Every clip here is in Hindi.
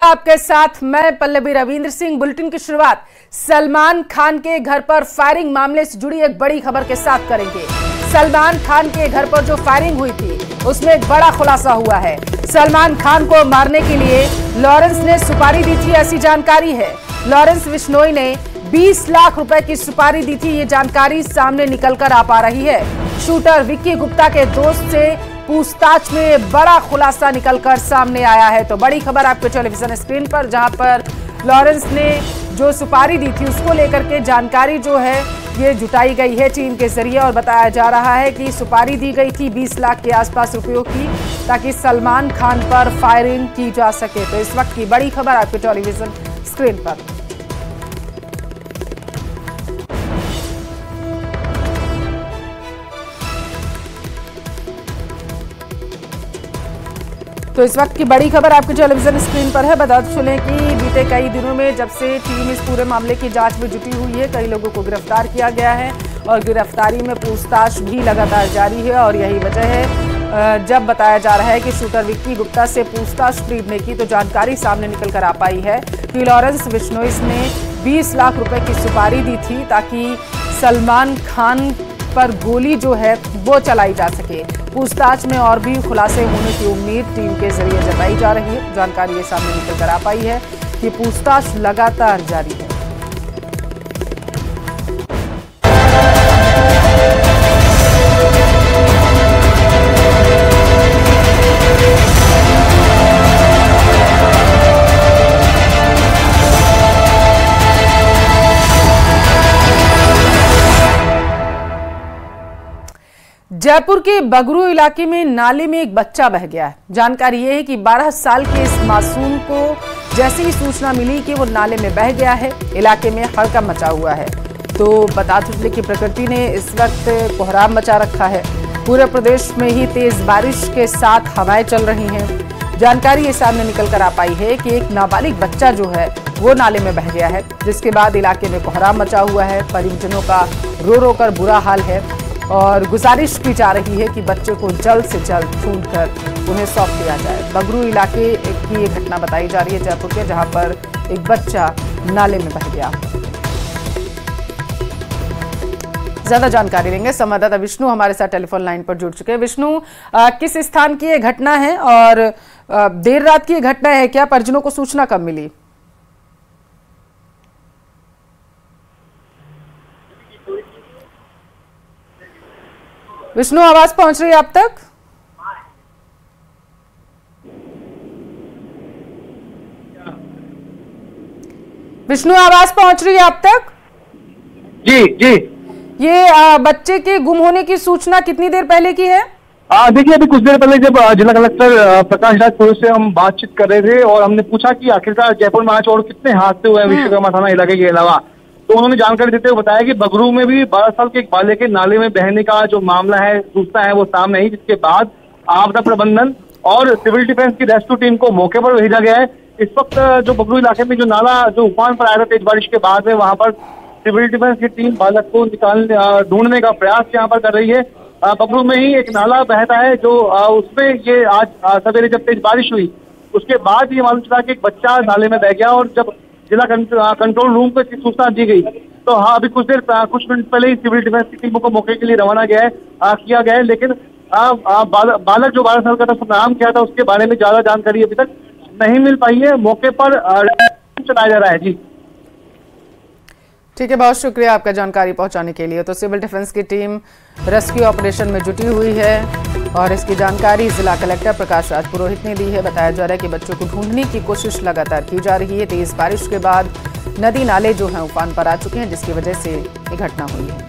आपके साथ मैं पल्लवी रविंद्र सिंह। बुलेटिन की शुरुआत सलमान खान के घर पर फायरिंग मामले से जुड़ी एक बड़ी खबर के साथ करेंगे। सलमान खान के घर पर जो फायरिंग हुई थी उसमें एक बड़ा खुलासा हुआ है। सलमान खान को मारने के लिए लॉरेंस ने सुपारी दी थी, ऐसी जानकारी है। लॉरेंस बिश्नोई ने 20 लाख रुपए की सुपारी दी थी, ये जानकारी सामने निकलकर आ पा रही है। शूटर विक्की गुप्ता के दोस्त से पूछताछ में बड़ा खुलासा निकलकर सामने आया है। तो बड़ी खबर आपके टेलीविजन स्क्रीन पर, जहां पर लॉरेंस ने जो सुपारी दी थी उसको लेकर के जानकारी जो है ये जुटाई गई है टीम के जरिए, और बताया जा रहा है कि सुपारी दी गई थी 20 लाख के आसपास रुपयों की, ताकि सलमान खान पर फायरिंग की जा सके। तो इस वक्त की बड़ी खबर आपके टेलीविजन स्क्रीन पर। तो इस वक्त की बड़ी खबर आपके टेलीविजन स्क्रीन पर है। बता चलें कि बीते कई दिनों में जब से टीम इस पूरे मामले की जांच में जुटी हुई है, कई लोगों को गिरफ्तार किया गया है और गिरफ्तारी में पूछताछ भी लगातार जारी है। और यही वजह है जब बताया जा रहा है कि शूटर विक्की गुप्ता से पूछताछ टीम ने की तो जानकारी सामने निकल कर आ पाई है कि लॉरेंस बिश्नोई ने 20 लाख रुपए की सुपारी दी थी ताकि सलमान खान पर गोली जो है वो चलाई जा सके। पूछताछ में और भी खुलासे होने की उम्मीद टीम के जरिए जताई जा रही है। जानकारी ये सामने निकल कर आ पाई है कि पूछताछ लगातार जारी है। जयपुर के बगरू इलाके में नाले में एक बच्चा बह गया है। जानकारी यह है कि 12 साल के इस मासूम को जैसे ही सूचना मिली कि वो नाले में बह गया है, इलाके में हड़कंप मचा हुआ है। तो बता चले कि प्रकृति ने इस वक्त कोहराम मचा रखा है। पूरे प्रदेश में ही तेज बारिश के साथ हवाएं चल रही हैं। जानकारी ये सामने निकल कर आ पाई है कि एक नाबालिग बच्चा जो है वो नाले में बह गया है, जिसके बाद इलाके में कोहराम मचा हुआ है। परिजनों का रो रो कर बुरा हाल है और गुजारिश की जा रही है कि बच्चे को जल्द से जल्द ढूंढकर उन्हें सौंप दिया जाए। बगरू इलाके की ये घटना बताई जा रही है जयपुर के, जहां पर एक बच्चा नाले में बह गया। ज्यादा जानकारी लेंगे संवाददाता विष्णु हमारे साथ टेलीफोन लाइन पर जुड़ चुके हैं। विष्णु, किस स्थान की ये घटना है और देर रात की ये घटना है क्या? परिजनों को सूचना कब मिली? विष्णु, आवाज पहुंच रही है आप तक? विष्णु, आवाज पहुंच रही है आप तक? जी जी। ये बच्चे के गुम होने की सूचना कितनी देर पहले की है? देखिए, अभी कुछ देर पहले जब जिला कलेक्टर प्रकाश राज पुरोहित से हम बातचीत कर रहे थे और हमने पूछा कि आखिरकार जयपुर में आज और कितने हादसे हुए हैं विश्वकर्मा थाना इलाके के अलावा, तो उन्होंने जानकारी देते हुए बताया कि बगरू में भी 12 साल के एक बालक के नाले में बहने का जो मामला है, सूचना है, वो सामने आई, जिसके बाद आपदा प्रबंधन और सिविल डिफेंस की रेस्क्यू टीम को मौके पर भेजा गया है। इस वक्त जो बगरू इलाके में जो नाला जो उफान पर आया था तेज बारिश के बाद में, वहां पर सिविल डिफेंस की टीम बालक को ढूंढने का प्रयास यहाँ पर कर रही है। बगरू में ही एक नाला बहता है जो उसमें ये आज सवेरे जब तेज बारिश हुई उसके बाद ये मालूम चला कि एक बच्चा नाले में बह गया, और जब जिला कंट्रोल रूम को सूचना दी गई तो हाँ, अभी कुछ मिनट पहले ही सिविल डिफेंस की टीमों को मौके के लिए रवाना किया गया है। लेकिन बालक जो 12 साल का था, नाम क्या था, उसके बारे में ज्यादा जानकारी अभी तक नहीं मिल पाई है। मौके पर चलाया जा रहा है। जी ठीक है, बहुत शुक्रिया आपका जानकारी पहुंचाने के लिए। तो सिविल डिफेंस की टीम रेस्क्यू ऑपरेशन में जुटी हुई है और इसकी जानकारी जिला कलेक्टर प्रकाश राज पुरोहित ने दी है। बताया जा रहा है कि बच्चों को ढूंढने की कोशिश लगातार की जा रही है। तेज बारिश के बाद नदी नाले जो हैं उफान पर आ चुके हैं, जिसकी वजह से ये घटना हुई है।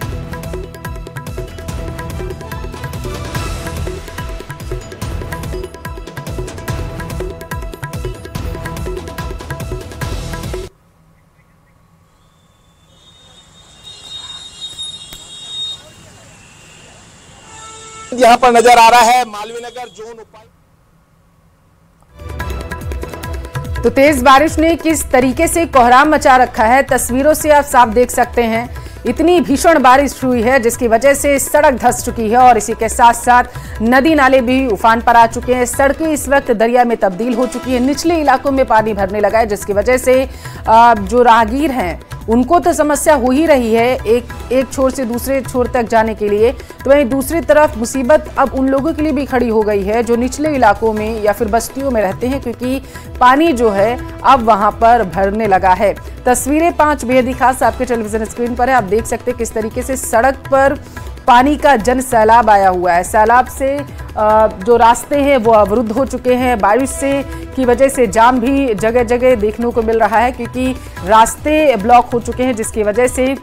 यहाँ पर नजर आ रहा है मालवीय नगर जोन उपायुक्त। तो तेज बारिश ने किस तरीके से कोहराम मचा रखा है, तस्वीरों से आप साफ देख सकते हैं इतनी भीषण बारिश हुई है जिसकी वजह से सड़क धंस चुकी है और इसी के साथ साथ नदी नाले भी उफान पर आ चुके हैं। सड़कें इस वक्त दरिया में तब्दील हो चुकी है। निचले इलाकों में पानी भरने लगा है जिसकी वजह से जो राहगीर हैं उनको तो समस्या हो ही रही है एक छोर से दूसरे छोर तक जाने के लिए, तो वहीं दूसरी तरफ मुसीबत अब उन लोगों के लिए भी खड़ी हो गई है जो निचले इलाकों में या फिर बस्तियों में रहते हैं, क्योंकि पानी जो है अब वहां पर भरने लगा है। तस्वीरें 5 बेहद ही खास आपके टेलीविजन स्क्रीन पर है। आप देख सकते हैं किस तरीके से सड़क पर पानी का जन सैलाब आया हुआ है। सैलाब से जो रास्ते हैं वो अवरुद्ध हो चुके हैं। बारिश से की वजह से जाम भी जगह जगह देखने को मिल रहा है क्योंकि रास्ते ब्लॉक हो चुके हैं जिसकी वजह से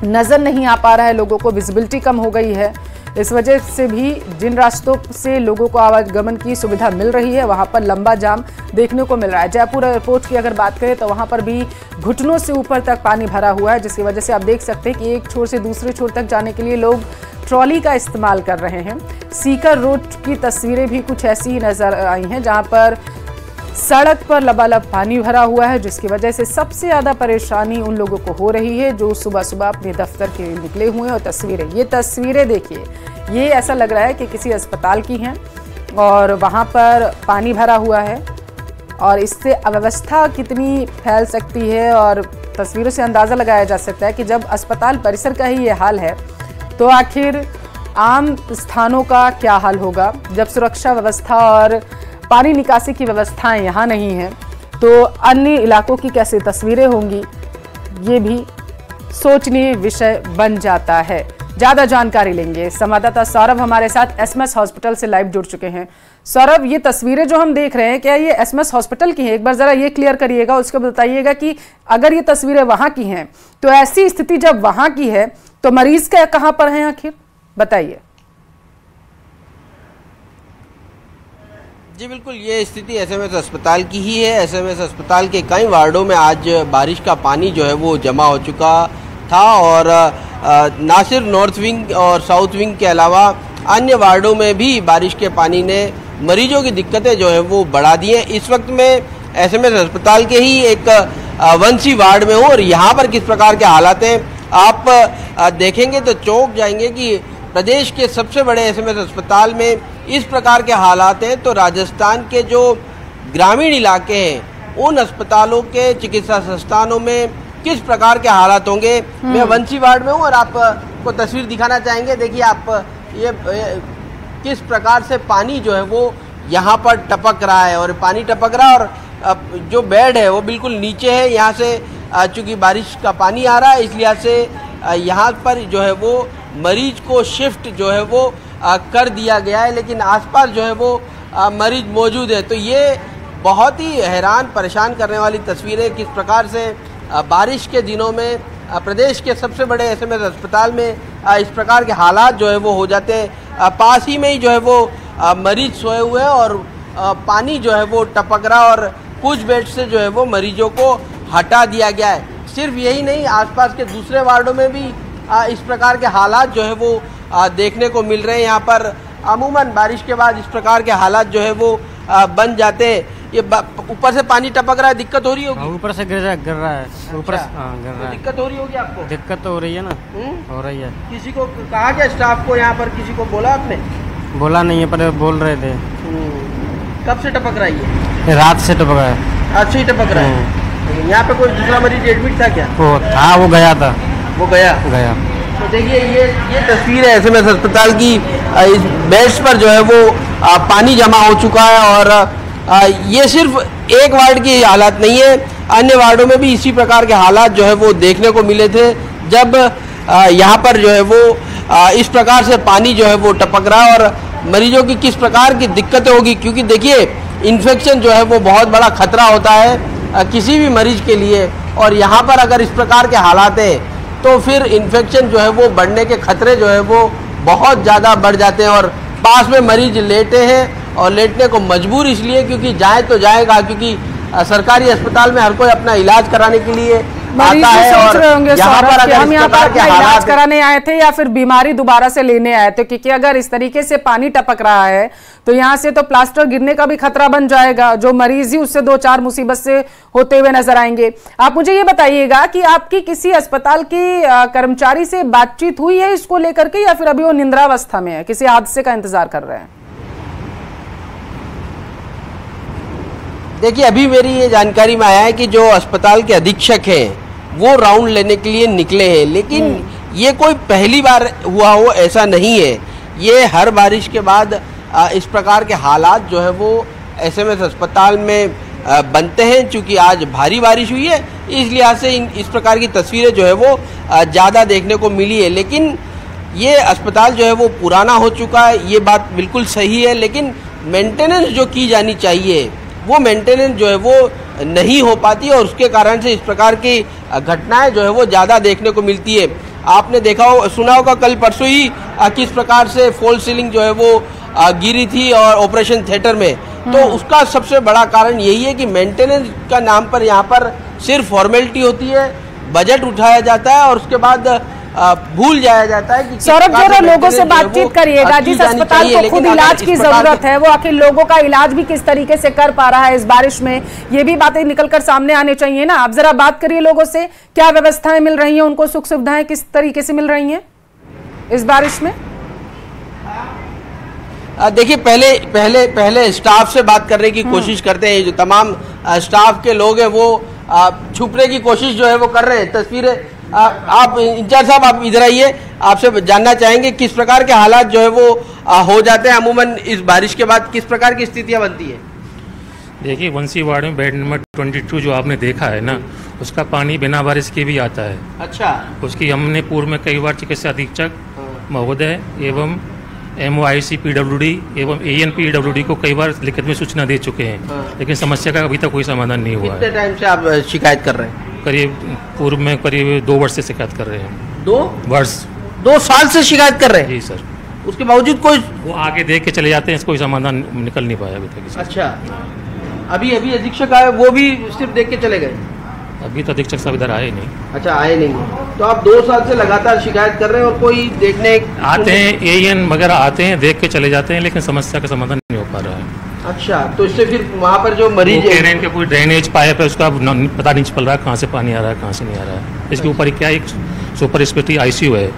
नज़र नहीं आ पा रहा है लोगों को, विजिबिलिटी कम हो गई है। इस वजह से भी जिन रास्तों से लोगों को आवागमन की सुविधा मिल रही है वहां पर लंबा जाम देखने को मिल रहा है। जयपुर एयरपोर्ट की अगर बात करें तो वहां पर भी घुटनों से ऊपर तक पानी भरा हुआ है जिसकी वजह से आप देख सकते हैं कि एक छोर से दूसरे छोर तक जाने के लिए लोग ट्रॉली का इस्तेमाल कर रहे हैं। सीकर रोड की तस्वीरें भी कुछ ऐसी ही नजर आई हैं जहां पर सड़क पर लबालब पानी भरा हुआ है जिसकी वजह से सबसे ज़्यादा परेशानी उन लोगों को हो रही है जो सुबह सुबह अपने दफ्तर के लिए निकले हुए हैं। और ये तस्वीरें देखिए, ये ऐसा लग रहा है कि किसी अस्पताल की हैं और वहाँ पर पानी भरा हुआ है और इससे अव्यवस्था कितनी फैल सकती है और तस्वीरों से अंदाज़ा लगाया जा सकता है कि जब अस्पताल परिसर का ही ये हाल है तो आखिर आम स्थानों का क्या हाल होगा। जब सुरक्षा व्यवस्था और पानी निकासी की व्यवस्थाएं यहाँ नहीं हैं तो अन्य इलाकों की कैसे तस्वीरें होंगी, ये भी सोचनीय विषय बन जाता है। ज़्यादा जानकारी लेंगे, संवाददाता सौरभ हमारे साथ एसएमएस हॉस्पिटल से लाइव जुड़ चुके हैं। सौरभ, ये तस्वीरें जो हम देख रहे हैं क्या ये एसएमएस हॉस्पिटल की हैं? एक बार जरा ये क्लियर करिएगा, उसके बाद बताइएगा कि अगर ये तस्वीरें वहाँ की हैं तो ऐसी स्थिति जब वहाँ की है तो मरीज क्या कहाँ पर हैं आखिर, बताइए। जी बिल्कुल, ये स्थिति एसएमएस अस्पताल की ही है। एसएमएस अस्पताल के कई वार्डों में आज बारिश का पानी जो है वो जमा हो चुका था और ना सिर्फ नॉर्थ विंग और साउथ विंग के अलावा अन्य वार्डों में भी बारिश के पानी ने मरीजों की दिक्कतें जो है वो बढ़ा दी हैं। इस वक्त मैं एसएमएस अस्पताल के ही एक वंशी वार्ड में हूँ और यहाँ पर किस प्रकार के हालात हैं आप देखेंगे तो चौंक जाएंगे कि प्रदेश के सबसे बड़े एसएमएस अस्पताल में इस प्रकार के हालात हैं तो राजस्थान के जो ग्रामीण इलाके हैं उन अस्पतालों के चिकित्सा संस्थानों में किस प्रकार के हालात होंगे। मैं वंशी वार्ड में हूँ और आपको तस्वीर दिखाना चाहेंगे। देखिए आप ये किस प्रकार से पानी जो है वो यहाँ पर टपक रहा है और पानी टपक रहा है और जो बेड है वो बिल्कुल नीचे है। यहाँ से चूँकि बारिश का पानी आ रहा है इस लिहाज से यहाँ पर जो है वो मरीज को शिफ्ट जो है वो कर दिया गया है, लेकिन आसपास जो है वो मरीज मौजूद है। तो ये बहुत ही हैरान परेशान करने वाली तस्वीरें किस प्रकार से बारिश के दिनों में प्रदेश के सबसे बड़े एसएमएस अस्पताल में इस प्रकार के हालात जो है वो हो जाते हैं। पास ही में ही जो है वो मरीज सोए हुए हैं और पानी जो है वो टपक रहा और कुछ बेड से जो है वो मरीजों को हटा दिया गया है। सिर्फ यही नहीं, आसपास के दूसरे वार्डों में भी इस प्रकार के हालात जो है वो देखने को मिल रहे हैं। यहाँ पर अमूमन बारिश के बाद इस प्रकार के हालात जो है वो बन जाते हैं। ये ऊपर से पानी टपक रहा है, दिक्कत हो रही होगी? ऊपर से गिर रहा है ऊपर से गिर रहा है। दिक्कत हो रही होगी आपको? दिक्कत तो हो रही है ना, हो रही है। किसी को कहा क्या स्टाफ को, यहाँ पर किसी को बोला आपने? बोला नहीं है पर बोल रहे थे। कब से टपक रहा है ये? रात से टपक रहा है। आज से ही टपक रहा है। यहाँ पे कोई दूसरा मरीज एडमिट था क्या? वो था, वो गया था। वो गया। तो देखिए ये तस्वीर है एसएमएस अस्पताल की। इस बेड्स पर जो है वो पानी जमा हो चुका है और ये सिर्फ एक वार्ड की हालात नहीं है, अन्य वार्डों में भी इसी प्रकार के हालात जो है वो देखने को मिले थे जब यहाँ पर जो है वो इस प्रकार से पानी जो है वो टपक रहा है और मरीजों की किस प्रकार की दिक्कतें होगी। क्योंकि देखिए इन्फेक्शन जो है वो बहुत बड़ा खतरा होता है किसी भी मरीज के लिए और यहाँ पर अगर इस प्रकार के हालात हैं तो फिर इन्फेक्शन जो है वो बढ़ने के खतरे जो है वो बहुत ज़्यादा बढ़ जाते हैं। और पास में मरीज लेटे हैं और लेटने को मजबूर इसलिए क्योंकि जाए तो जाएगा, क्योंकि सरकारी अस्पताल में हर कोई अपना इलाज कराने के लिए आता है। सोच रहे होंगे यहाँ पर अगर हम यहाँ पर इलाज इलाज कराने आए थे या फिर बीमारी दोबारा से लेने आए थे, क्योंकि अगर इस तरीके से पानी टपक रहा है तो यहाँ से तो प्लास्टर गिरने का भी खतरा बन जाएगा। जो मरीज ही उससे 2-4 मुसीबत से होते हुए नजर आएंगे। आप मुझे ये बताइएगा कि आपकी किसी अस्पताल के कर्मचारी से बातचीत हुई है इसको लेकर के, या फिर अभी वो निंद्रावस्था में है, किसी हादसे का इंतजार कर रहे हैं? देखिए, अभी मेरी ये जानकारी में आया है कि जो अस्पताल के अधीक्षक हैं वो राउंड लेने के लिए निकले हैं, लेकिन ये कोई पहली बार हुआ हो ऐसा नहीं है। ये हर बारिश के बाद इस प्रकार के हालात जो है वो एसएमएस अस्पताल में बनते हैं। चूंकि आज भारी बारिश हुई है, इस लिहाज से इस प्रकार की तस्वीरें जो है वो ज़्यादा देखने को मिली है। लेकिन ये अस्पताल जो है वो पुराना हो चुका है, ये बात बिल्कुल सही है, लेकिन मेंटेनेंस जो की जानी चाहिए वो मेंटेनेंस जो है वो नहीं हो पाती है, और उसके कारण से इस प्रकार की घटनाएं जो है वो ज़्यादा देखने को मिलती है। आपने देखा हो, सुना होगा कल परसों ही किस प्रकार से फॉल सीलिंग जो है वो गिरी थी और ऑपरेशन थिएटर में। तो उसका सबसे बड़ा कारण यही है कि मेंटेनेंस का नाम पर यहाँ पर सिर्फ फॉर्मेलिटी होती है, बजट उठाया जाता है और उसके बाद भूल जाया जाता है कि सौरभ, जरा लोगों से बातचीत करिएगा। जिस अस्पताल को खुद इलाज की जरूरत है वो आखिर लोगों का इलाज भी किस तरीके से कर पा रहा है इस बारिश में, ये भी बातें निकलकर सामने आने चाहिए ना। आप जरा बात करिए लोगों से, क्या व्यवस्थाएं मिल रही हैं उनको, सुख सुविधाएं किस तरीके से मिल रही हैं इस बारिश में? देखिए, पहले स्टाफ से बात करने की कोशिश करते हैं। जो तमाम स्टाफ के लोग हैं वो छुपने की कोशिश जो है वो कर रहे हैं। तस्वीरें आप इंचार्ज साहब आप इधर आइए, आपसे जानना चाहेंगे किस प्रकार के हालात जो है वो हो जाते हैं अमूमन इस बारिश के बाद, किस प्रकार की स्थितियां बनती है? देखिए, वंशी वार्ड में बेड नंबर 22 जो आपने देखा है ना, उसका पानी बिना बारिश के भी आता है। अच्छा। उसकी हमने पूर्व में कई बार चिकित्सा अधीक्षक महोदय एवं MOIC PWD एवं ANPWD को कई बार लिखित में सूचना दे चुके हैं, लेकिन समस्या का अभी तक कोई समाधान नहीं हुआ है। कितने टाइम से आप शिकायत कर रहे हैं? करीब पूर्व में करीब 2 वर्ष से शिकायत कर रहे हैं। 2 वर्ष 2 साल से शिकायत कर रहे हैं? जी सर। उसके बावजूद कोई, वो आगे देख के चले जाते हैं, कोई समाधान निकल नहीं पाया अभी तक। अच्छा, अभी अधीक्षक आए, वो भी सिर्फ देख के चले गए? अभी तो अधीक्षक साहब इधर आए नहीं। अच्छा, आए नहीं। तो आप 2 साल से लगातार शिकायत कर रहे हैं और कोई देखने आते हैं, AN वगैरह आते हैं, देख के चले जाते हैं, लेकिन समस्या का समाधान नहीं हो पा रहा है। अच्छा, तो इससे फिर वहाँ पर जो मरीज कह रहे हैं कि कोई ड्रेनेज पाइप है उसका पता नहीं चल रहा है कहाँ से पानी आ रहा है कहाँ से नहीं आ रहा है। इसके ऊपर क्या एक सुपर स्पेशलिटी ICU है,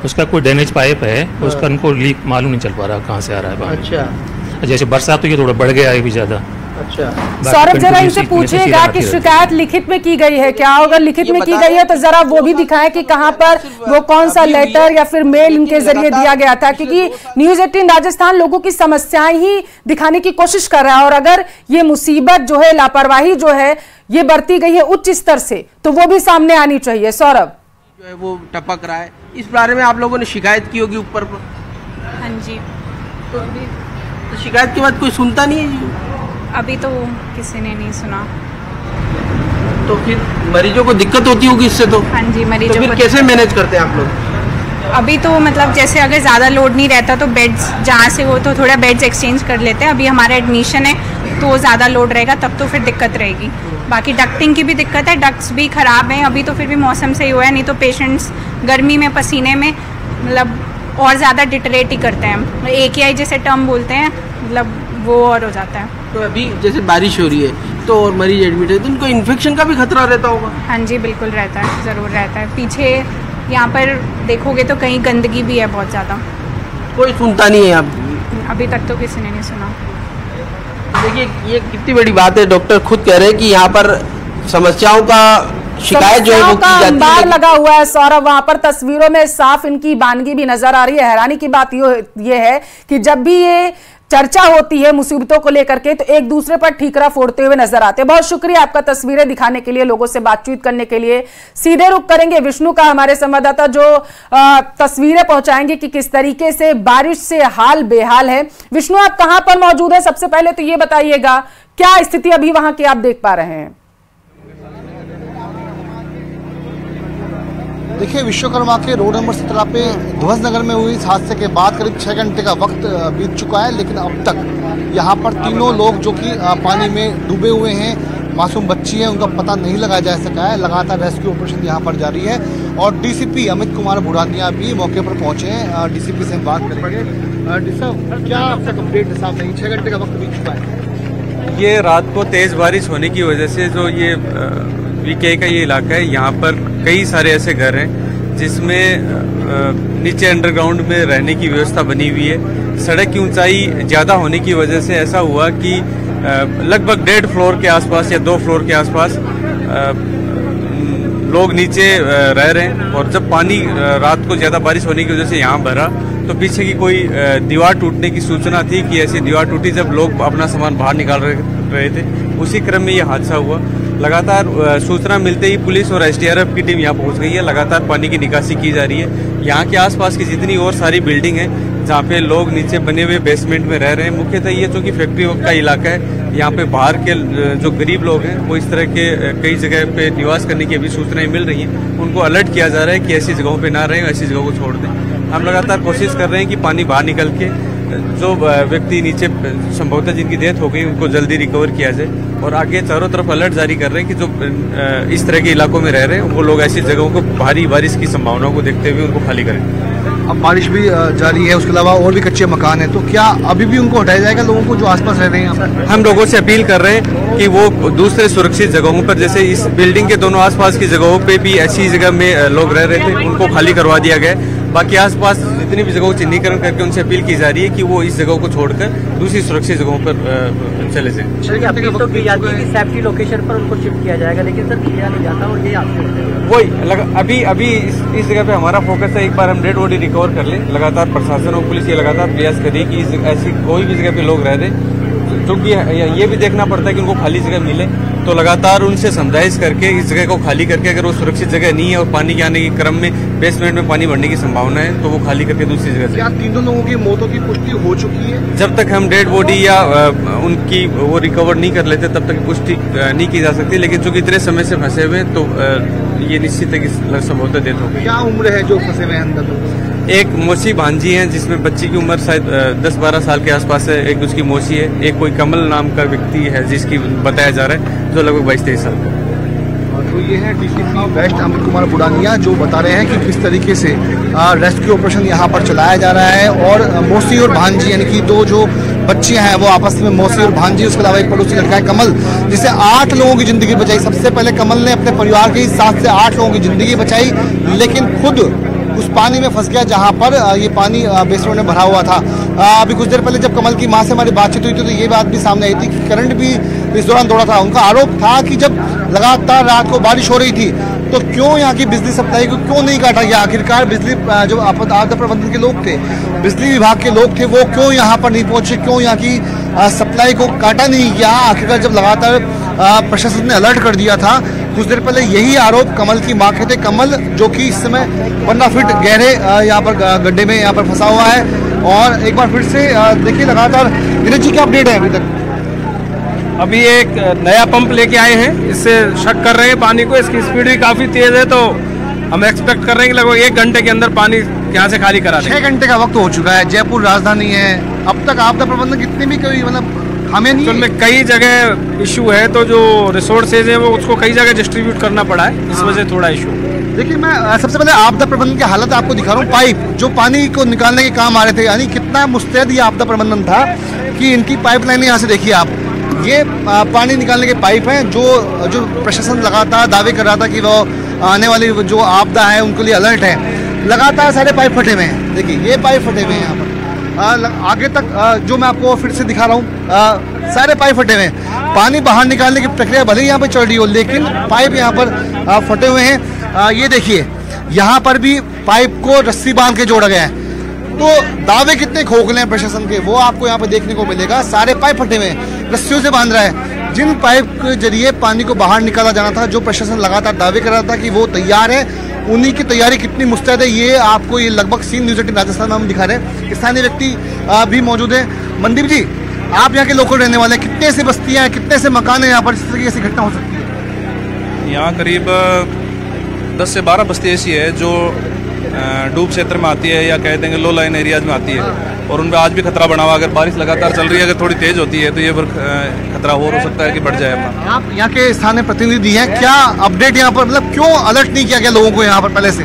उसका कोई ड्रेनेज पाइप है, उसका उनको लीक मालूम नहीं चल पा रहा कहाँ से आ रहा है पानी। अच्छा, जैसे बरसात तो ये थोड़ा बढ़ गया है अभी ज्यादा। अच्छा, सौरभ, जरा इनसे पूछिएगा कि शिकायत लिखित में की गई है क्या? अगर लिखित में की गई है तो जरा वो भी दिखाएं कि कहां पर वो कौन सा लेटर या फिर मेल इनके जरिए दिया गया था, क्योंकि न्यूज़ 18 राजस्थान लोगों की समस्याएं ही दिखाने की कोशिश कर रहा है। और अगर ये मुसीबत जो है, लापरवाही जो है ये बरती गई है उच्च स्तर से, तो वो भी सामने आनी चाहिए। सौरभ, जो है वो टपक रहा है, इस बारे में आप लोगों ने शिकायत की होगी ऊपर पर? हाँ जी। तो शिकायत के बाद कोई सुनता नहीं है जी? अभी तो किसी ने नहीं सुना। तो फिर मरीजों को दिक्कत होती होगी इससे तो? हाँ जी, मरीजों तो फिर को कैसे मैनेज करते हैं आप लोग? अभी तो मतलब जैसे अगर ज़्यादा लोड नहीं रहता तो बेड्स जहाँ से हो तो थोड़ा बेड्स एक्सचेंज कर लेते हैं। अभी हमारा एडमिशन है तो ज़्यादा लोड रहेगा तब तो फिर दिक्कत रहेगी। बाकी डक्टिंग की भी दिक्कत है, डक्ट्स भी ख़राब हैं अभी, तो फिर भी मौसम से ही हुआ है, नहीं तो पेशेंट्स गर्मी में पसीने में मतलब और ज़्यादा डिटरेट ही करते हैं। AKI जैसे टर्म बोलते हैं, मतलब वो और हो जाता है। तो अभी जैसे बारिश हो रही है तो और मरीज एडमिट है तो उनको इन्फेक्शन का भी खतरा रहता होगा? हाँ जी, बिल्कुल रहता है, ज़रूर रहता है। पीछे यहाँ पर देखोगे तो कहीं गंदगी भी है बहुत ज़्यादा। कोई सुनता नहीं है अब? अभी तक तो किसी ने नहीं सुना। देखिए, ये कितनी बड़ी बात है। डॉक्टर खुद कह रहे हैं कि यहाँ पर समस्याओं का शिकायत जो है वो की जाती है। अंबार लगा हुआ है सौरभ, वहां पर तस्वीरों में साफ इनकी वानगी भी नजर आ रही है। हैरानी की बात ये है कि जब भी ये चर्चा होती है मुसीबतों को लेकर के तो एक दूसरे पर ठीकरा फोड़ते हुए नजर आते हैं। बहुत शुक्रिया आपका तस्वीरें दिखाने के लिए, लोगों से बातचीत करने के लिए। सीधे रुख करेंगे विष्णु का, हमारे संवाददाता जो तस्वीरें पहुंचाएंगे कि किस तरीके से बारिश से हाल बेहाल है। विष्णु, आप कहां पर मौजूद है? सबसे पहले तो ये बताइएगा क्या स्थिति अभी वहां की आप देख पा रहे हैं? देखिए, विश्वकर्मा के रोड नंबर 17 पे ध्वजनगर में हुई इस हादसे के बाद करीब 6 घंटे का वक्त बीत चुका है, लेकिन अब तक यहाँ पर तीनों लोग जो कि पानी में डूबे हुए हैं, मासूम बच्ची है, उनका पता नहीं लगाया जा सका है। लगातार रेस्क्यू ऑपरेशन यहाँ पर जारी है और डीसीपी अमित कुमार बुढ़ानिया भी मौके पर पहुंचे हैं। डीसीपी से हम बात करेंगे। डी साहब, क्या आपका कंप्लीट हिसाब नहीं, 6 घंटे का वक्त बीत चुका है। ये रात को तेज बारिश होने की वजह से जो ये वीके का ये इलाका है, यहाँ पर कई सारे ऐसे घर हैं जिसमें नीचे अंडरग्राउंड में रहने की व्यवस्था बनी हुई है। सड़क की ऊंचाई ज़्यादा होने की वजह से ऐसा हुआ कि लगभग 1.5 फ्लोर के आसपास या 2 फ्लोर के आसपास लोग नीचे रह रहे हैं। और जब पानी रात को ज़्यादा बारिश होने की वजह से यहाँ भरा तो पीछे की कोई दीवार टूटने की सूचना थी कि ऐसी दीवार टूटी जब लोग अपना सामान बाहर निकाल रहे थे। उसी क्रम में ये हादसा हुआ। लगातार सूचना मिलते ही पुलिस और एसडीआरएफ की टीम यहाँ पहुँच गई है। लगातार पानी की निकासी की जा रही है। यहाँ के आसपास की जितनी और सारी बिल्डिंग है जहाँ पे लोग नीचे बने हुए बेसमेंट में रह रहे हैं, मुख्यतः ये चूँकि फैक्ट्री का इलाका है, यहाँ पे बाहर के जो गरीब लोग हैं वो इस तरह के कई जगह पे निवास करने की अभी सूचनाएं मिल रही हैं। उनको अलर्ट किया जा रहा है कि ऐसी जगहों पे ना रहें, ऐसी जगहों को छोड़ दें। हम लगातार कोशिश कर रहे हैं कि पानी बाहर निकल के जो व्यक्ति नीचे संभवतः जिनकी डेथ हो गई उनको जल्दी रिकवर किया जाए। और आगे चारों तरफ अलर्ट जारी कर रहे हैं कि जो इस तरह के इलाकों में रह रहे हैं वो लोग ऐसी जगहों को भारी बारिश की संभावनाओं को देखते हुए उनको खाली करें। अब बारिश भी जारी है, उसके अलावा और भी कच्चे मकान हैं, तो क्या अभी भी उनको हटाया जाएगा लोगों को जो आसपास रह रहे हैं? हम लोगों से अपील कर रहे हैं कि वो दूसरे सुरक्षित जगहों पर, जैसे इस बिल्डिंग के दोनों आसपास की जगहों पे भी ऐसी जगह में लोग रह रहे थे, उनको खाली करवा दिया गया। बाकी आसपास जितनी भी जगहों को चिन्हीकरण करके उनसे अपील की जा रही है कि वो इस जगहों को छोड़कर दूसरी सुरक्षित जगहों पर चले जाएं। तो की जाती है कि सेफ्टी लोकेशन पर उनको शिफ्ट किया जाएगा, लेकिन सर किया नहीं जाता और ये वही अभी इस जगह पे हमारा फोकस है, एक बार हम डेड बॉडी रिकवर कर लें। लगातार प्रशासन और पुलिस ये लगातार प्रयास करिए कि ऐसी कोई भी जगह पे लोग रह रहे, क्योंकि ये भी देखना पड़ता है कि उनको खाली जगह मिले। तो लगातार उनसे समझाइश करके इस जगह को खाली करके, अगर वो सुरक्षित जगह नहीं है और पानी के आने के क्रम में बेसमेंट में पानी बढ़ने की संभावना है तो वो खाली करके दूसरी जगह से। क्या तीनों लोगों की मौतों की पुष्टि हो चुकी है? जब तक हम डेड बॉडी या उनकी वो रिकवर नहीं कर लेते तब तक पुष्टि नहीं की जा सकती। लेकिन चूंकि इतने समय से फंसे हुए तो ये निश्चित है कि संभवतः डेथ हो गई। क्या उम्र है जो फंसे हुए हैं अंदर? एक मौसी भांजी है जिसमें बच्ची की उम्र शायद 10-12 साल के आसपास है। एक उसकी मौसी है। एक कोई कमल नाम का व्यक्ति है जिसकी बताया जा रहा है जो लगभग 22-23 साल का। तो ये है डीसीपी वेस्ट अमित कुमार बुढ़ानिया जो बता रहे हैं कि किस तरीके से रेस्क्यू ऑपरेशन यहाँ पर चलाया जा रहा है। और मौसी और भांजी यानी कि दो जो बच्चियां हैं वो आपस में, मौसी और भांजी, उसके अलावा एक पड़ोसी लड़का है कमल, जिसे 8 लोगों की जिंदगी बचाई। सबसे पहले कमल ने अपने परिवार के 7 से 8 लोगों की जिंदगी बचाई, लेकिन खुद उस पानी में फंस गया जहां पर ये पानी बेसमेंट में भरा हुआ था। अभी कुछ देर पहले जब कमल की मां से हमारी बातचीत हुई थी तो ये बात भी सामने आई थी कि करंट भी इस दौरान दौड़ा था। उनका आरोप था कि जब लगातार रात को बारिश हो रही थी तो क्यों यहाँ की बिजली सप्लाई को क्यों नहीं काटा गया। आखिरकार बिजली जो आपदा प्रबंधन के लोग थे, बिजली विभाग के लोग थे, वो क्यों यहाँ पर नहीं पहुंचे, क्यों यहाँ की सप्लाई को काटा नहीं गया। आखिरकार जब लगातार प्रशासन ने अलर्ट कर दिया था, कुछ देर पहले यही आरोप कमल की मां के थे। कमल जो कि इस समय 15 फीट गहरे यहाँ पर गड्ढे में यहाँ पर फंसा हुआ है। और एक बार फिर से देखिए लगातार नीरज जी क्या अपडेट है अभी तक? अभी एक नया पंप लेके आए हैं, इससे शक कर रहे हैं पानी को। इसकी स्पीड भी काफी तेज है, तो हम एक्सपेक्ट कर रहे हैं कि लगभग 1 घंटे के अंदर पानी यहाँ से खाली करा दें। 6 घंटे का वक्त हो चुका है। जयपुर राजधानी है, अब तक आपदा प्रबंधन कितने भी कोई मतलब हमें नहीं, में कई जगह इशू है, तो जो रिसोर्सेज है वो उसको कई जगह डिस्ट्रीब्यूट करना पड़ा है, इस वजह से थोड़ा इशू। देखिए मैं सबसे पहले आपदा प्रबंधन की हालत आपको दिखा रहा हूँ। पाइप जो पानी को निकालने के काम आ रहे थे, यानी कितना मुस्तैद ये आपदा प्रबंधन था कि इनकी पाइपलाइन यहाँ से देखिए आप, ये पानी निकालने के पाइप हैं जो प्रशासन लगातार दावे कर रहा था कि वो आने वाली जो आपदा है उनके लिए अलर्ट है। लगातार सारे पाइप फटे हुए हैं। देखिए ये पाइप फटे हुए हैं यहाँ पर, आगे तक जो मैं आपको फिर से दिखा रहा हूँ, सारे पाइप फटे हुए हैं। पानी बाहर निकालने की प्रक्रिया भले ही यहाँ पर चल रही हो, लेकिन पाइप यहाँ पर फटे हुए हैं। ये देखिए यहाँ पर भी पाइप को रस्सी बांध के जोड़ा गया है। तो दावे कितने खोखले हैं प्रशासन के वो आपको यहाँ पे देखने को मिलेगा। सारे पाइप फटे हुए हैं, रस्सियों से बांध रहा है। जिन पाइप के जरिए पानी को बाहर निकाला जाना था, जो प्रशासन लगातार दावे कर रहा था कि वो तैयार है, उन्हीं की तैयारी कितनी मुस्तैद है ये आपको ये लगभग सीन न्यूज़ 18 राजस्थान में हम दिखा रहे हैं। स्थानीय व्यक्ति भी मौजूद है। मनदीप जी, आप यहाँ के लोकल रहने वाले हैं, कितने से बस्तियाँ हैं, कितने से मकान है यहाँ पर जिस तरह की ऐसी घटना हो सकती है? यहाँ करीब 10 से 12 बस्ती ऐसी है जो डूब क्षेत्र में आती है या कह देंगे लो लाइन एरियाज में आती है, और उनमें आज भी खतरा बना हुआ। अगर बारिश लगातार चल रही है, अगर थोड़ी तेज होती है तो ये खतरा और हो सकता है कि बढ़ जाए। आप यहाँ के स्थानीय प्रतिनिधि हैं, क्या अपडेट यहाँ पर, मतलब क्यों अलर्ट नहीं किया गया लोगों को यहाँ पर पहले से,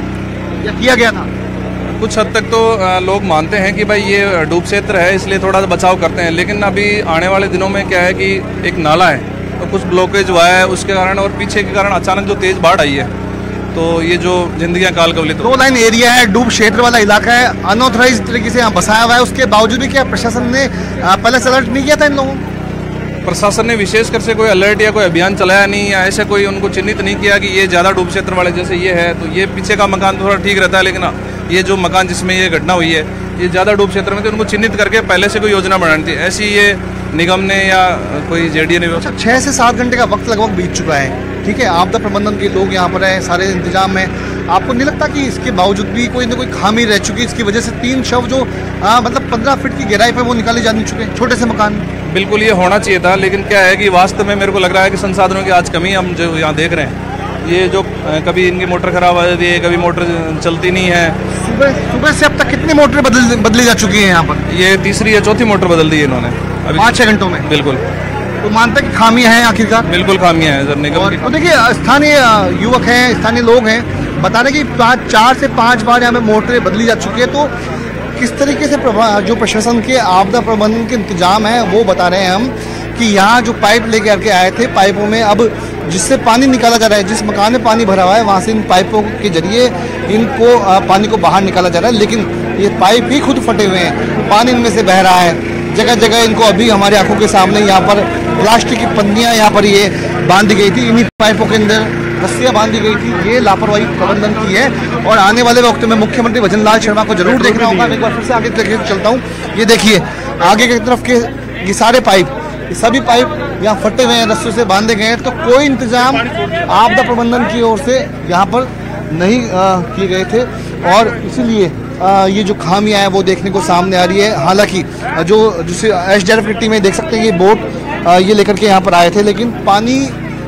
या किया गया था? कुछ हद तक तो लोग मानते हैं कि भाई ये डूब क्षेत्र है इसलिए थोड़ा सा बचाव करते हैं, लेकिन अभी आने वाले दिनों में क्या है कि एक नाला है तो कुछ ब्लॉकेज हुआ है उसके कारण, और पीछे के कारण अचानक जो तेज बाढ़ आई है तो ये जो जिंदगियां काल कवलित। दो लाइन एरिया है, डूब क्षेत्र वाला इलाका है, अनऑथराइज तरीके से यहाँ बसाया हुआ है, उसके बावजूद भी क्या प्रशासन ने पहले से अलर्ट नहीं किया था इन लोगों को? प्रशासन ने विशेषकर से कोई अलर्ट या कोई अभियान चलाया नहीं, या ऐसे कोई उनको चिन्हित नहीं किया कि ये ज़्यादा डूब क्षेत्र वाले, जैसे ये है तो ये पीछे का मकान थोड़ा ठीक रहता है, लेकिन ये जो मकान जिसमें ये घटना हुई है ये ज़्यादा डूब क्षेत्र में, तो उनको चिन्हित करके पहले से कोई योजना बनानी थी। ऐसी ये निगम ने या कोई जेडीए ने। 6 से 7 घंटे का वक्त लगभग बीत चुका है, ठीक है, आपदा प्रबंधन के लोग यहाँ पर हैं, सारे इंतजाम है, आपको नहीं लगता कि इसके बावजूद भी कोई ना कोई खामी रह चुकी है? इसकी वजह से 3 शव जो मतलब 15 फीट की गहराई पर वो निकाले जा नहीं चुके, छोटे से मकान। बिल्कुल ये होना चाहिए था, लेकिन क्या है कि वास्तव में मेरे को लग रहा है कि संसाधनों की आज कमी हम जो यहाँ देख रहे हैं। ये जो कभी इनकी मोटर खराब आ जाती है, कभी मोटर चलती नहीं है। सुबह से अब तक कितनी मोटर बदली जा चुकी है यहाँ पर? ये तीसरी या चौथी मोटर बदल दी है इन्होंने अभी 5-6 घंटों में। बिल्कुल। तो मानते हैं कि खामियां हैं आखिरकार? बिल्कुल खामियां हैं सर, निगम की। तो देखिए स्थानीय युवक हैं, स्थानीय लोग हैं, बता रहे कि 4 से 5 बार यहाँ पे मोटरें बदली जा चुकी है। तो किस तरीके से जो प्रशासन के आपदा प्रबंधन के इंतजाम है वो बता रहे हैं हम कि यहाँ जो पाइप लेके आके आए थे, पाइपों में अब जिससे पानी निकाला जा रहा है, जिस मकान में पानी भरा हुआ है वहाँ से इन पाइपों के जरिए इनको पानी को बाहर निकाला जा रहा है, लेकिन ये पाइप ही खुद फटे हुए हैं, पानी इनमें से बह रहा है। जगह जगह इनको अभी हमारे आंखों के सामने यहाँ पर प्लास्टिक की पन्नियाँ यहाँ पर ये बांधी गई थी, इन्हीं पाइपों के अंदर रस्सियाँ बांधी गई थी। ये लापरवाही प्रबंधन की है और आने वाले वक्त में मुख्यमंत्री भजनलाल शर्मा को जरूर देखना होगा। एक बार फिर से आगे चलता हूँ, ये देखिए आगे की तरफ के ये सारे पाइप, सभी पाइप यहाँ फटे हुए हैं, रस्सियों से बांधे गए हैं। तो कोई इंतजाम आपदा प्रबंधन की ओर से यहाँ पर नहीं किए गए थे और इसीलिए ये जो खामियां है वो देखने को सामने आ रही है। हालांकि जो जिसे एसडीआरएफ की टीमें देख सकते हैं, ये बोट ये लेकर के यहाँ पर आए थे, लेकिन पानी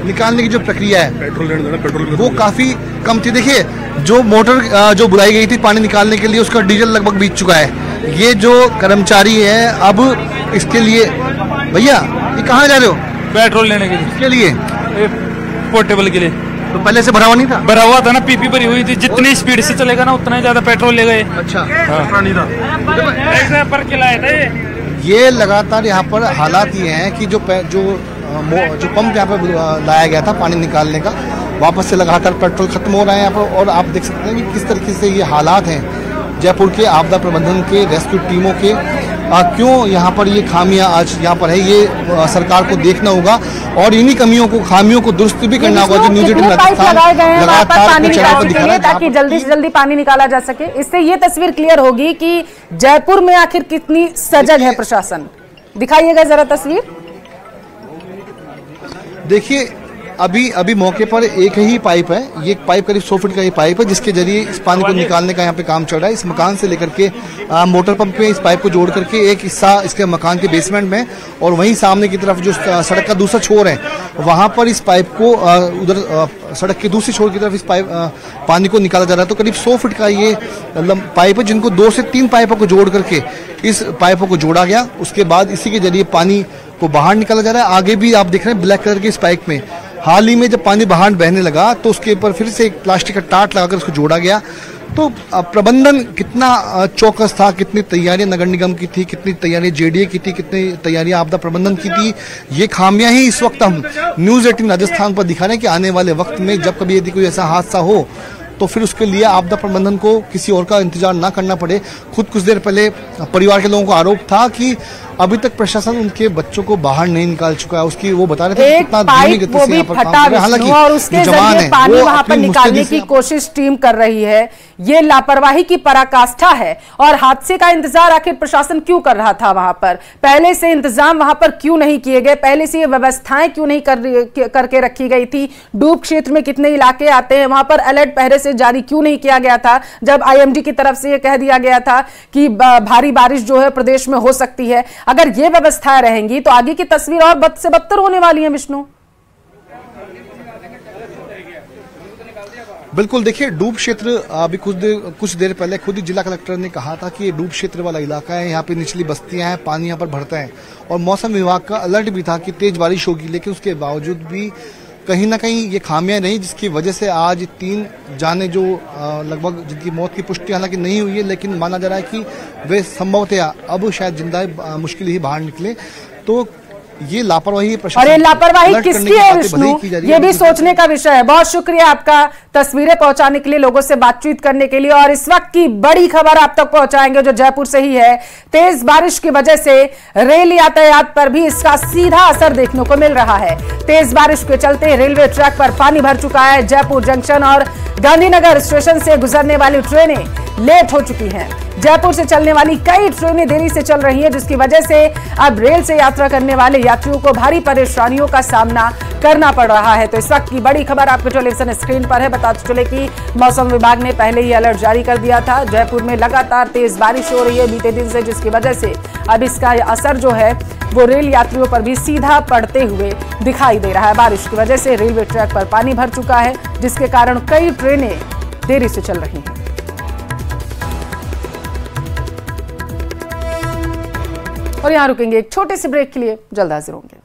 निकालने की जो प्रक्रिया है वो काफ़ी कम थी। देखिए जो मोटर जो बुलाई गई थी पानी निकालने के लिए, उसका डीजल लगभग बीत चुका है। ये जो कर्मचारी है अब इसके लिए, भैया ये कहाँ जा रहे हो? पेट्रोल लेने के लिए। इसके लिए पोर्टेबल के लिए। तो पहले से भरा हुआ नहीं था? भरा हुआ था ना, पीपी भरी हुई थी, जितनी स्पीड से चलेगा ना उतना ही ज्यादा पेट्रोल ले गए। अच्छा नहीं था पर खिलाया था ये लगातार यहाँ पर हालात ये हैं कि जो पंप यहाँ पर लाया गया था पानी निकालने का, वापस से लगातार पेट्रोल खत्म हो रहा है यहाँ पर। और आप देख सकते हैं कि किस तरीके से ये हालात हैं जयपुर के आपदा प्रबंधन के, रेस्क्यू टीमों के। क्यों यहाँ पर ये खामियां आज यहाँ पर है, ये सरकार को देखना होगा और इन्हीं खामियों को दुरुस्त भी करना होगा। जो न्यूज 18 लगातार ताकि जल्दी से जल्दी पानी निकाला जा सके। इससे ये तस्वीर क्लियर होगी कि जयपुर में आखिर कितनी सजग है प्रशासन। दिखाइएगा जरा तस्वीर। देखिए अभी मौके पर एक ही पाइप है, ये पाइप करीब 100 फीट का ये पाइप है जिसके जरिए इस पानी को निकालने का यहाँ पे काम चल रहा है। इस मकान से लेकर के मोटर पंप में इस पाइप को जोड़ करके एक हिस्सा इसके मकान के बेसमेंट में और वहीं सामने की तरफ जो सड़क का दूसरा छोर है वहाँ पर इस पाइप को उधर सड़क के दूसरी छोर की तरफ इस पानी को निकाला जा रहा है। तो करीब 100 फीट का ये पाइप है जिनको 2 से 3 पाइपों को जोड़ करके इस पाइपों को जोड़ा गया। उसके बाद इसी के जरिए पानी को बाहर निकाला जा रहा है। आगे भी आप देख रहे हैं ब्लैक कलर के इस पाइप में हाल ही में जब पानी बाहर बहने लगा तो उसके ऊपर फिर से एक प्लास्टिक का टाट लगाकर उसको जोड़ा गया। तो प्रबंधन कितना चौकस था, कितनी तैयारियां नगर निगम की थी, कितनी तैयारियां जेडीए की थी, कितनी तैयारियां आपदा प्रबंधन की थी, ये खामियां ही इस वक्त हम न्यूज 18 राजस्थान पर दिखा रहे हैं कि आने वाले वक्त में जब कभी यदि कोई ऐसा हादसा हो तो फिर उसके लिए आपदा प्रबंधन को किसी और का इंतजार ना करना पड़े। खुद कुछ देर पहले परिवार के लोगों को आरोप था कि अभी तक प्रशासन उनके बच्चों को बाहर नहीं निकाल चुका है। उसकी वो बता रहे थे कितना धीमी गति से यहाँ पर काम कर रहे हैं। हालांकि और उसके जरिए पानी वहां पर निकालने की कोशिश टीम कर रही है। ये लापरवाही की पराकाष्ठा है। और हादसे का इंतजार आखिर प्रशासन क्यों कर रहा था वहां पर? पहले से इंतजाम वहां पर क्यों नहीं किए गए? पहले से ये व्यवस्थाएं क्यों नहीं करके रखी गई थी? डूब क्षेत्र में कितने इलाके आते हैं, वहां पर अलर्ट पहले से जारी क्यों नहीं किया गया था? जब आईएमडी की तरफ से यह कह दिया गया था कि भारी बारिश जो है प्रदेश में हो सकती है, अगर ये व्यवस्थाएं रहेंगी तो आगे की तस्वीर और बद से बदतर होने वाली है। विष्णु बिल्कुल, देखिए डूब क्षेत्र अभी कुछ देर पहले खुद ही जिला कलेक्टर ने कहा था कि ये डूब क्षेत्र वाला इलाका है, यहाँ पे निचली बस्तियां हैं, पानी यहाँ पर भरता है और मौसम विभाग का अलर्ट भी था कि तेज बारिश होगी, लेकिन उसके बावजूद भी कहीं ना कहीं ये खामियां रही, जिसकी वजह से आज 3 जाने जो लगभग जिनकी मौत की पुष्टि हालांकि नहीं हुई है, लेकिन माना जा रहा है कि वे संभवतया अब शायद जिंदा मुश्किल ही बाहर निकले। तो ये लापरवाही और ये लापरवाही किसकी है विष्णु, ये भी सोचने का विषय है। बहुत शुक्रिया आपका तस्वीरें पहुंचाने के लिए, लोगों से बातचीत करने के लिए। और इस वक्त की बड़ी खबर आप तक पहुंचाएंगे जो जयपुर से ही है। तेज बारिश की वजह से रेल यातायात पर भी इसका सीधा असर देखने को मिल रहा है। तेज बारिश के चलते रेलवे ट्रैक पर पानी भर चुका है। जयपुर जंक्शन और गांधीनगर स्टेशन से गुजरने वाली ट्रेनें लेट हो चुकी हैं। जयपुर से चलने वाली कई ट्रेनें देरी से चल रही हैं, जिसकी वजह से अब रेल से यात्रा करने वाले यात्रियों को भारी परेशानियों का सामना करना पड़ रहा है। तो इस वक्त की बड़ी खबर आपके टेलीविजन स्क्रीन पर है। बताते चले कि मौसम विभाग ने पहले ही अलर्ट जारी कर दिया था। जयपुर में लगातार तेज बारिश हो रही है बीते दिन से, जिसकी वजह से अब इसका असर जो है वो रेल यात्रियों पर भी सीधा पड़ते हुए दिखाई दे रहा है। बारिश की वजह से रेलवे ट्रैक पर पानी भर चुका है, जिसके कारण कई ट्रेनें देरी से चल रही हैं। और यहां रुकेंगे एक छोटे से ब्रेक के लिए, जल्द हाजिर होंगे।